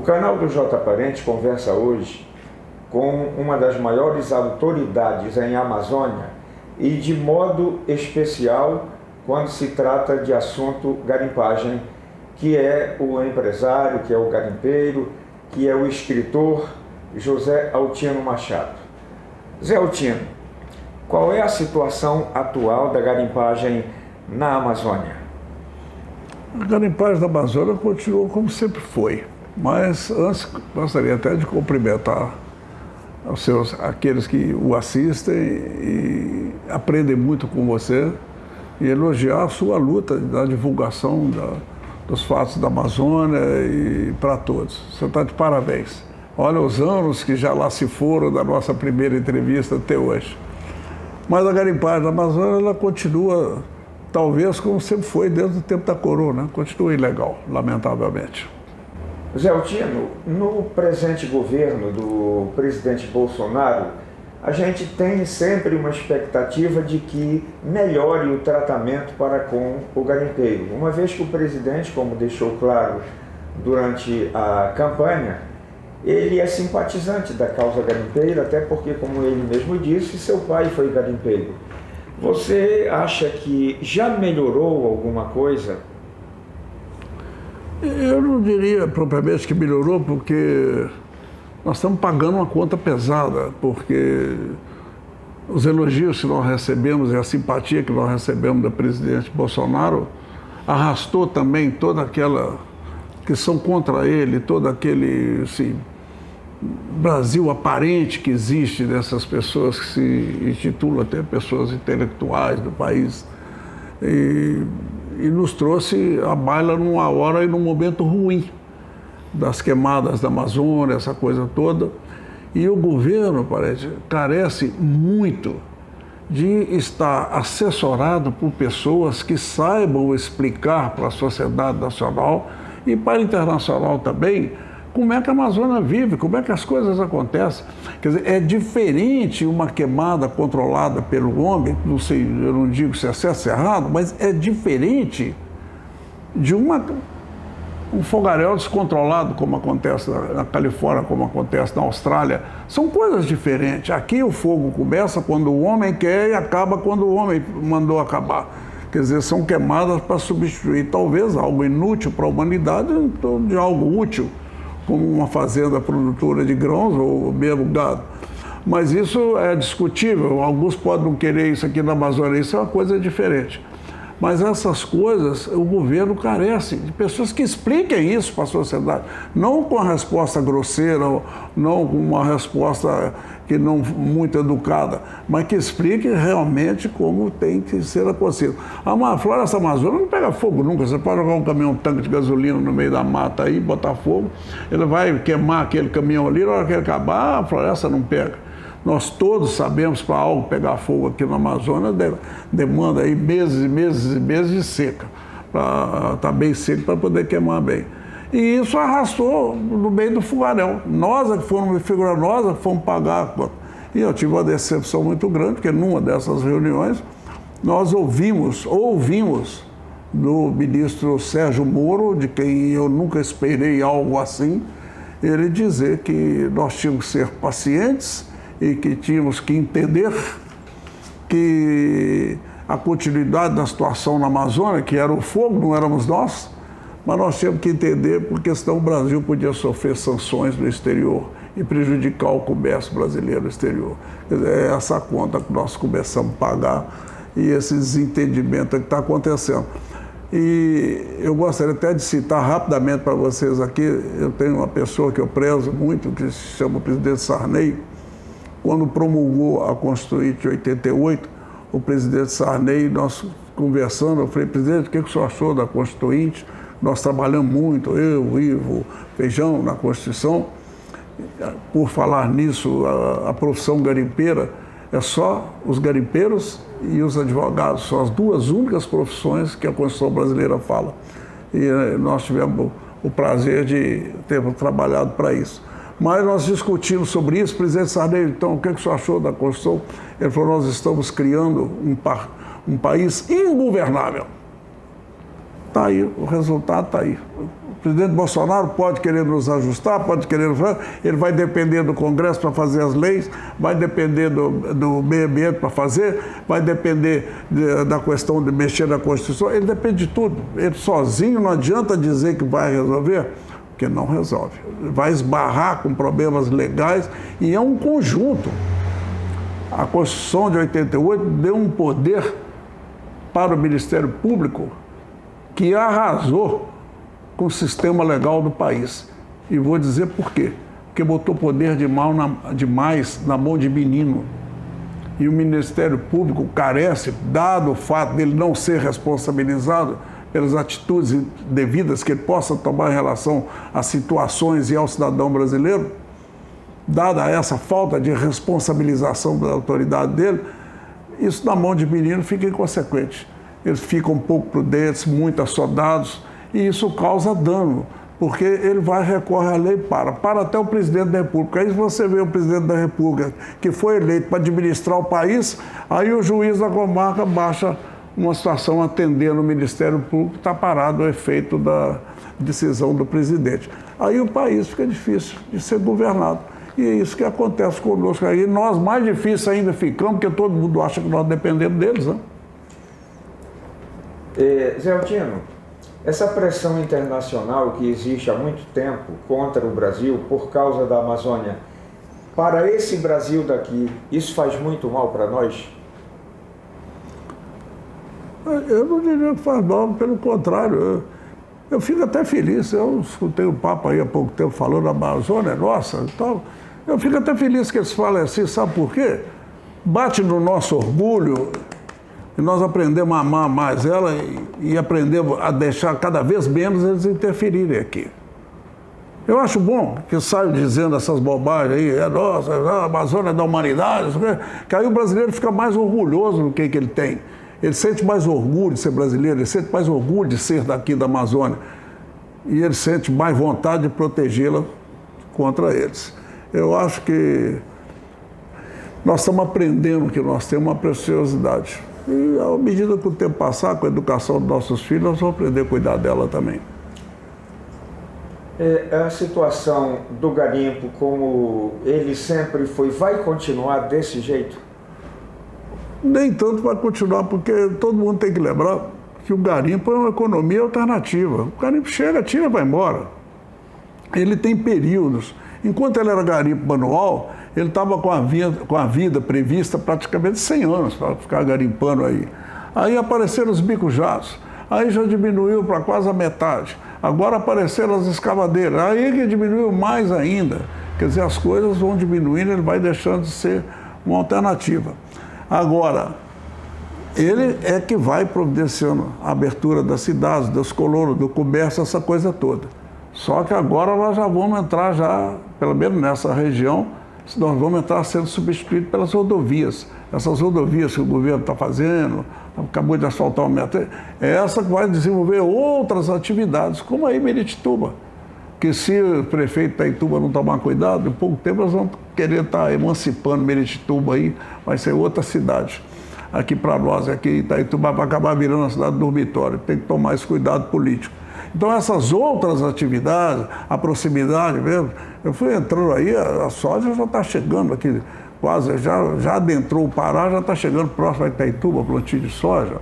O canal do J. Parente conversa hoje com uma das maiores autoridades em Amazônia e de modo especial quando se trata de assunto garimpagem, que é o empresário, que é o garimpeiro, que é o escritor José Altino Machado. Zé Altino, qual é a situação atual da garimpagem na Amazônia? A garimpagem da Amazônia continuou como sempre foi, mas antes gostaria até de cumprimentar aqueles que o assistem e aprendem muito com você e elogiar a sua luta na divulgação dos fatos da Amazônia e para todos. Você está de parabéns. Olha os anos que já lá se foram da nossa primeira entrevista até hoje. Mas a garimpagem da Amazônia, ela continua, talvez como sempre foi desde o tempo da coroa, continua ilegal, lamentavelmente. Zé Altino, no presente governo do presidente Bolsonaro, a gente tem sempre uma expectativa de que melhore o tratamento para com o garimpeiro. Uma vez que o presidente, como deixou claro durante a campanha, ele é simpatizante da causa garimpeira, até porque, como ele mesmo disse, seu pai foi garimpeiro. Você acha que já melhorou alguma coisa? Eu não diria propriamente que melhorou, porque nós estamos pagando uma conta pesada, porque os elogios que nós recebemos e a simpatia que nós recebemos do presidente Bolsonaro arrastou também toda aquela que são contra ele, todo aquele Brasil aparente que existe dessas pessoas que se intitulam até pessoas intelectuais do país. E nos trouxe a baila numa hora e num momento ruim das queimadas da Amazônia, essa coisa toda. E o governo, parece, carece muito de estar assessorado por pessoas que saibam explicar para a sociedade nacional e para a internacional também como é que a Amazônia vive, como é que as coisas acontecem. Quer dizer, é diferente uma queimada controlada pelo homem, não sei, eu não digo se é certo ou se é errado, mas é diferente de um fogaréu descontrolado, como acontece na Califórnia, como acontece na Austrália. São coisas diferentes. Aqui o fogo começa quando o homem quer e acaba quando o homem mandou acabar. Quer dizer, são queimadas para substituir talvez algo inútil para a humanidade de algo útil, como uma fazenda produtora de grãos ou mesmo gado. Mas isso é discutível, alguns podem não querer isso aqui na Amazônia, isso é uma coisa diferente. Mas essas coisas, o governo carece de pessoas que expliquem isso para a sociedade, não com a resposta grosseira, não com uma resposta que não muito educada, mas que explique realmente como tem que ser acontecido. A floresta amazônica não pega fogo nunca, você pode jogar um caminhão-tanque de gasolina no meio da mata aí, botar fogo, ele vai queimar aquele caminhão ali, na hora que ele acabar, a floresta não pega. Nós todos sabemos que para algo pegar fogo aqui na Amazônia demanda aí meses e meses e meses de seca, para estar bem seco para poder queimar bem. E isso arrastou no meio do fogaréu. Nós que fomos figurar, nós que fomos pagar a conta. E eu tive uma decepção muito grande, porque numa dessas reuniões nós ouvimos do ministro Sérgio Moro, de quem eu nunca esperei algo assim, ele dizer que nós tínhamos que ser pacientes e que tínhamos que entender que a continuidade da situação na Amazônia, que era o fogo, não éramos nós, mas nós tínhamos que entender porque senão o Brasil podia sofrer sanções no exterior e prejudicar o comércio brasileiro no exterior. É essa conta que nós começamos a pagar e esse desentendimento que está acontecendo. E eu gostaria até de citar rapidamente para vocês aqui, eu tenho uma pessoa que eu prezo muito, que se chama o presidente Sarney. Quando promulgou a Constituinte de 88, o presidente Sarney, nós conversando, eu falei, presidente, o que o senhor achou da Constituinte? Nós trabalhamos muito, eu, o Ivo, Feijão, na Constituição. Por falar nisso, a profissão garimpeira é só os garimpeiros e os advogados, são as duas únicas profissões que a Constituição brasileira fala. E nós tivemos o prazer de termos trabalhado para isso. Mas nós discutimos sobre isso, presidente Sarney, então, o que o senhor achou da Constituição? Ele falou, nós estamos criando um país ingovernável. Está aí, o resultado está aí. O presidente Bolsonaro pode querer nos ajustar, pode querer... Ele vai depender do Congresso para fazer as leis, vai depender do meio ambiente para fazer, vai depender da questão de mexer na Constituição. Ele depende de tudo. Ele sozinho não adianta dizer que vai resolver, porque não resolve. Vai esbarrar com problemas legais e é um conjunto. A Constituição de 88 deu um poder para o Ministério Público que arrasou com o sistema legal do país. E vou dizer por quê. Porque botou poder demais na mão de menino. E o Ministério Público carece, dado o fato dele não ser responsabilizado pelas atitudes devidas que ele possa tomar em relação às situações e ao cidadão brasileiro, dada essa falta de responsabilização da autoridade dele, isso na mão de menino fica inconsequente. Eles ficam um pouco prudentes, muito assodados, e isso causa dano, porque ele vai recorrer à lei para até o presidente da República. Aí você vê o presidente da República, que foi eleito para administrar o país, aí o juiz da comarca baixa uma situação atendendo o Ministério Público, está parado o efeito da decisão do presidente. Aí o país fica difícil de ser governado. E é isso que acontece conosco aí. Nós mais difíceis ainda ficamos, porque todo mundo acha que nós dependemos deles, né? Zé Altino, essa pressão internacional que existe há muito tempo contra o Brasil por causa da Amazônia, para esse Brasil daqui, isso faz muito mal para nós? Eu não diria que faz mal, pelo contrário. Eu fico até feliz. Eu escutei o Papa aí há pouco tempo falando da Amazônia, nossa, e tal. Eu fico até feliz que eles falem assim, sabe por quê? Bate no nosso orgulho e nós aprendemos a amar mais ela e aprendemos a deixar cada vez menos eles interferirem aqui. Eu acho bom que saiam dizendo essas bobagens aí, nossa, a Amazônia é da humanidade, que aí o brasileiro fica mais orgulhoso do que ele tem. Ele sente mais orgulho de ser brasileiro, ele sente mais orgulho de ser daqui da Amazônia. E ele sente mais vontade de protegê-la contra eles. Eu acho que nós estamos aprendendo que nós temos uma preciosidade. E à medida que o tempo passar, com a educação dos nossos filhos, nós vamos aprender a cuidar dela também. A situação do garimpo, como ele sempre foi, vai continuar desse jeito? Nem tanto vai continuar, porque todo mundo tem que lembrar que o garimpo é uma economia alternativa. O garimpo chega, tira e vai embora. Ele tem períodos. Enquanto ele era garimpo manual, ele estava com a vida prevista praticamente 100 anos para ficar garimpando aí. Aí apareceram os bicos-jatos, aí já diminuiu para quase a metade. Agora apareceram as escavadeiras, aí que diminuiu mais ainda. Quer dizer, as coisas vão diminuindo, ele vai deixando de ser uma alternativa. Agora, ele é que vai providenciando a abertura das cidades, dos colonos, do comércio, essa coisa toda. Só que agora nós já vamos entrar, pelo menos nessa região, nós vamos entrar sendo substituídos pelas rodovias. Essas rodovias que o governo está fazendo, acabou de asfaltar o metro, é essa que vai desenvolver outras atividades, como aí Meritituba. Que se o prefeito de Itaituba não tomar cuidado, em pouco tempo nós vamos querer estar emancipando Meritituba aí, vai ser outra cidade. Aqui para nós, aqui Itaituba vai acabar virando uma cidade dormitório, tem que tomar esse cuidado político. Então essas outras atividades, a proximidade mesmo, eu fui entrando aí, a soja já está chegando aqui, quase, já adentrou o Pará, já está chegando próximo a Itaituba, plantio de soja.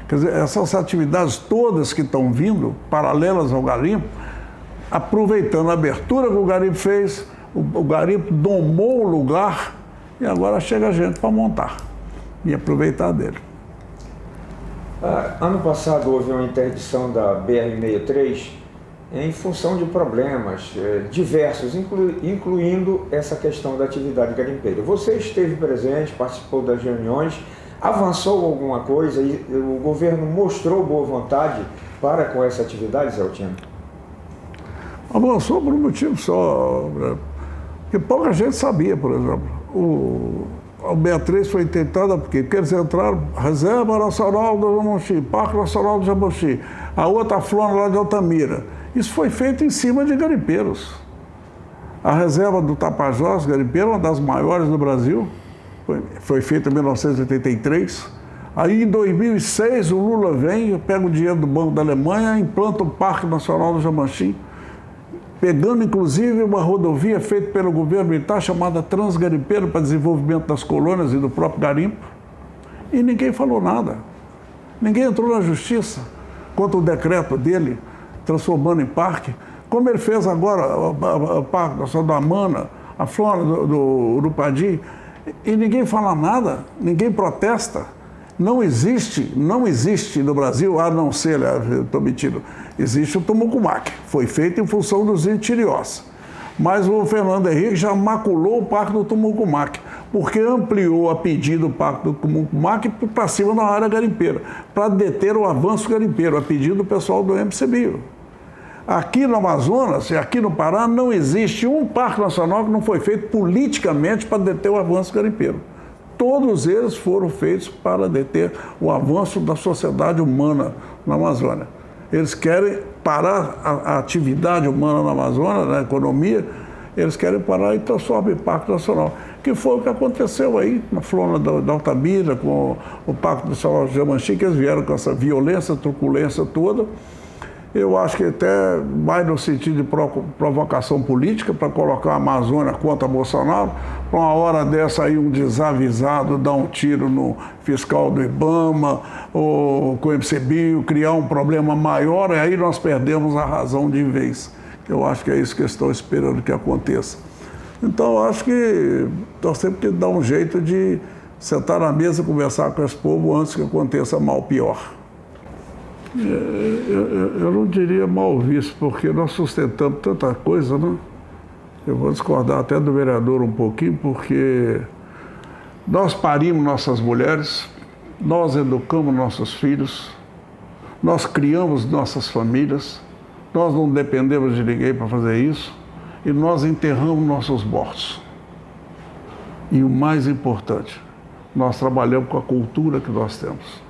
Quer dizer, essas atividades todas que estão vindo, paralelas ao garimpo, aproveitando a abertura que o garimpo fez, o garimpo domou o lugar e agora chega a gente para montar e aproveitar dele. Ano passado houve uma interdição da BR-63 em função de problemas diversos, incluindo essa questão da atividade garimpeira. Você esteve presente, participou das reuniões, avançou alguma coisa e o governo mostrou boa vontade para com essa atividade, Zé Altino? Avançou por um motivo só, porque pouca gente sabia, por exemplo. A BR-63 foi tentada porque eles entraram, Reserva Nacional do Jabuti, Parque Nacional do Jabuti, a outra flora lá de Altamira. Isso foi feito em cima de garimpeiros. A reserva do Tapajós, garimpeiro, uma das maiores do Brasil, foi feita em 1983. Aí, em 2006, o Lula vem, pega o dinheiro do Banco da Alemanha, implanta o Parque Nacional do Jamanchim, pegando, inclusive, uma rodovia feita pelo governo militar chamada Transgarimpeiro para desenvolvimento das colônias e do próprio garimpo. E ninguém falou nada. Ninguém entrou na justiça contra o decreto dele, transformando em parque. Como ele fez agora o Parque Nacional da Mana, a flora do Urupadi, e ninguém fala nada, ninguém protesta. Não existe no Brasil, a não ser, estou mentindo, existe o Tumucumaque, foi feito em função dos Itiriós. Mas o Fernando Henrique já maculou o Parque do Tumucumaque, porque ampliou a pedido do Parque do Tumucumaque para cima da área garimpeira, para deter o avanço garimpeiro, a pedido do pessoal do MCBio. Aqui no Amazonas e aqui no Pará não existe um parque nacional que não foi feito politicamente para deter o avanço garimpeiro. Todos eles foram feitos para deter o avanço da sociedade humana na Amazônia. Eles querem parar a atividade humana na Amazônia, na economia, eles querem parar e transformar em Parque Nacional. Que foi o que aconteceu aí na flora da Altamira, com o Parque Nacional de Jamanchim, que eles vieram com essa violência, truculência toda. Eu acho que até mais no sentido de provocação política, para colocar a Amazônia contra Bolsonaro, para uma hora dessa aí um desavisado dar um tiro no fiscal do IBAMA, ou com o MCBio, criar um problema maior, e aí nós perdemos a razão de vez. Eu acho que é isso que estão esperando que aconteça. Então, eu acho que nós temos que dar um jeito de sentar na mesa e conversar com esse povo antes que aconteça mal pior. Eu não diria mal visto, porque nós sustentamos tanta coisa, né? Eu vou discordar até do vereador um pouquinho, porque nós parimos nossas mulheres, nós educamos nossos filhos, nós criamos nossas famílias, nós não dependemos de ninguém para fazer isso, e nós enterramos nossos mortos. E o mais importante, nós trabalhamos com a cultura que nós temos.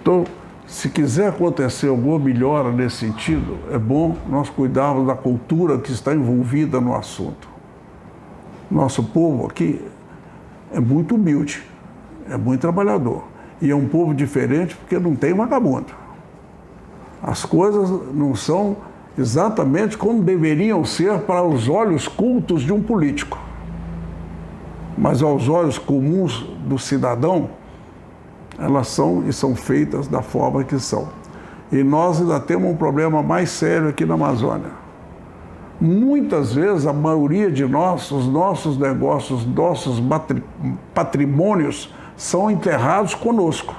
Então, se quiser acontecer alguma melhora nesse sentido, é bom nós cuidarmos da cultura que está envolvida no assunto. Nosso povo aqui é muito humilde, é muito trabalhador. E é um povo diferente porque não tem vagabundo. As coisas não são exatamente como deveriam ser para os olhos cultos de um político. Mas aos olhos comuns do cidadão, elas são e são feitas da forma que são. E nós ainda temos um problema mais sério aqui na Amazônia. Muitas vezes, a maioria de nós, os nossos negócios, nossos patrimônios são enterrados conosco.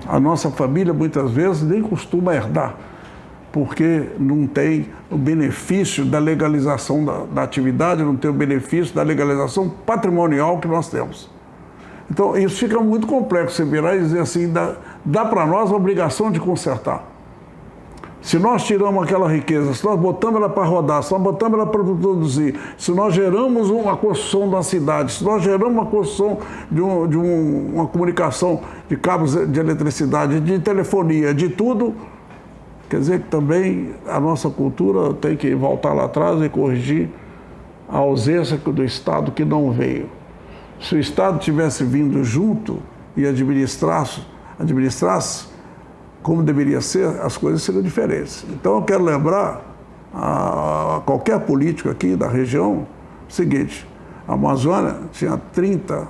A nossa família, muitas vezes, nem costuma herdar, porque não tem o benefício da legalização da atividade, não tem o benefício da legalização patrimonial que nós temos. Então, isso fica muito complexo, você virar e dizer assim, dá para nós a obrigação de consertar. Se nós tiramos aquela riqueza, se nós botamos ela para rodar, se nós botamos ela para produzir, se nós geramos uma construção da cidade, se nós geramos uma construção de uma comunicação de cabos de eletricidade, de telefonia, de tudo, quer dizer que também a nossa cultura tem que voltar lá atrás e corrigir a ausência do Estado que não veio. Se o Estado tivesse vindo junto e administrasse como deveria ser, as coisas seriam diferentes. Então eu quero lembrar a qualquer político aqui da região o seguinte: a Amazônia tinha 30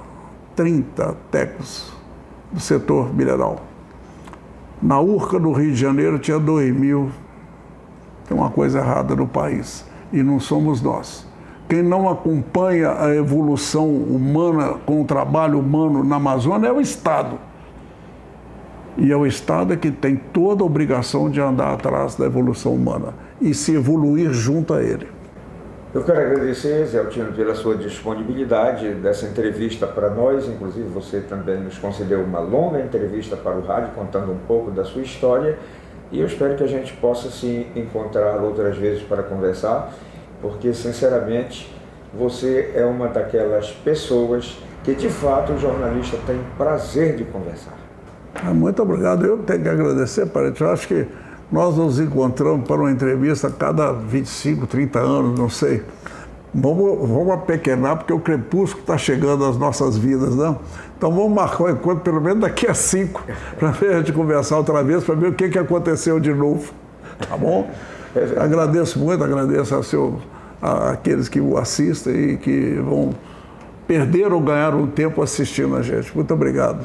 técnicos do setor mineral. Na URCA do Rio de Janeiro tinha 2.000. Tem uma coisa errada no país, e não somos nós. Quem não acompanha a evolução humana com o trabalho humano na Amazônia é o Estado. E é o Estado que tem toda a obrigação de andar atrás da evolução humana e se evoluir junto a ele. Eu quero agradecer, Zé Altino, pela sua disponibilidade dessa entrevista para nós. Inclusive, você também nos concedeu uma longa entrevista para o rádio, contando um pouco da sua história. E eu espero que a gente possa se encontrar outras vezes para conversar, porque, sinceramente, você é uma daquelas pessoas que, de fato, o jornalista tem prazer de conversar. Muito obrigado. Eu tenho que agradecer, Parente. Eu acho que nós nos encontramos para uma entrevista a cada 25, 30 anos, não sei. Vamos apequenar, porque o crepúsculo está chegando às nossas vidas, não? Então vamos marcar um encontro pelo menos daqui a 5, para a gente conversar outra vez, para ver o que aconteceu de novo. Tá bom? Agradeço muito, agradeço àqueles que o assistem e que vão perder ou ganhar um tempo assistindo a gente. Muito obrigado.